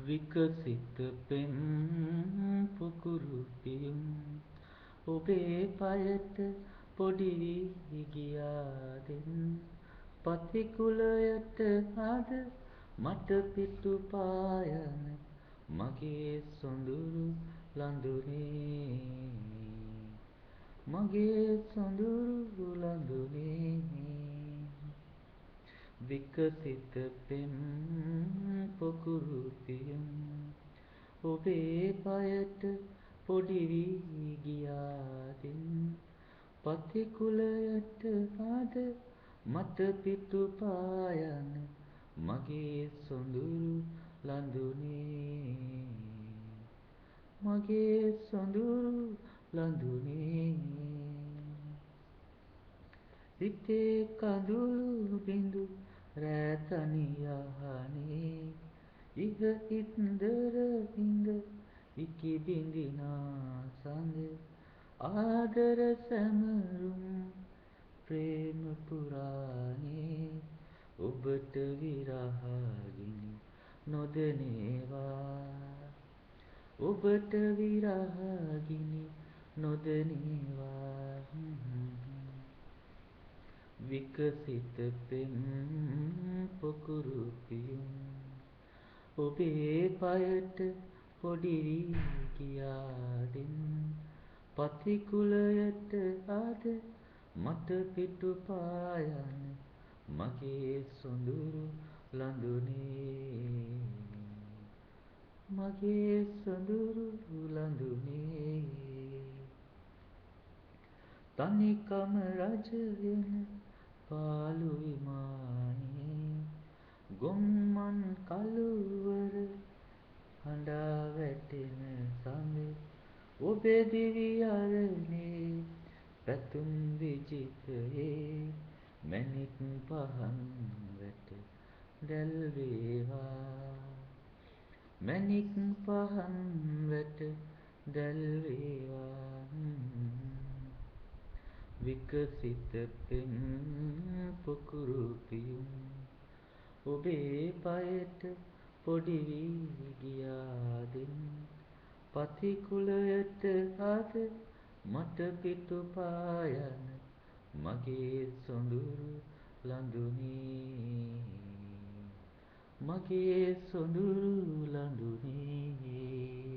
විකසිත පෙම් පුකුරු පියුම් ඔබේ පයට පොඩි වී ගියාදෙන් පතිකුලයට අද මට පිටු පායන මගේ සොඳුරු ලඳුනේ මගේ සොඳුරු ලඳුනේ විකසිත පෙම් පොකුරු පියුම් ඔබේ පයට පොඩි වී ගියාදෙන් පතිකුලයට අද මට පිටු පායන මගේ සොඳුරු ලඳුනේ මගේ සොඳුරු ලඳුනේ හිතේ කඳුළු බිඳු රෑ තනියහනේ ඉහ ඉන්දර ඉඳ ඉකි බිඳිනා සඳ ආදර සැමරුම් ප්‍රේම පුරානේ ඔබට විරහගිනි නොදනේවා ඔබට විරහගිනි නොදනේවා විකසිත පෙම් පොකුරු පියුම් ඔබේ පයට පොඩි වී ගියාදෙන් පතිකුලයට අද මට පිටු පායන මගේ සොඳුරු ලඳුනේ මගේ සොඳුරු ලඳුනේ තනිකම රජ වෙන පාළු විමානේ ගොම්මන් කළුවර හඬා වැටෙන සඳ ඔබේ දිවි අරණේ පැතුම් විජිතයේ මැණික් පහන් වැට දැල් වේවා මැණික් පහන් වැට දැල් වේවා විකසිත පෙම් පුකුරු පියුම් ඔබේ පයට පොඩි වී ගියාදෙන් පතිකුලයට අද මට පිටු පායන මගේ සොඳුරු ලඳුනේ මගේ සොඳුරු ලඳුනේ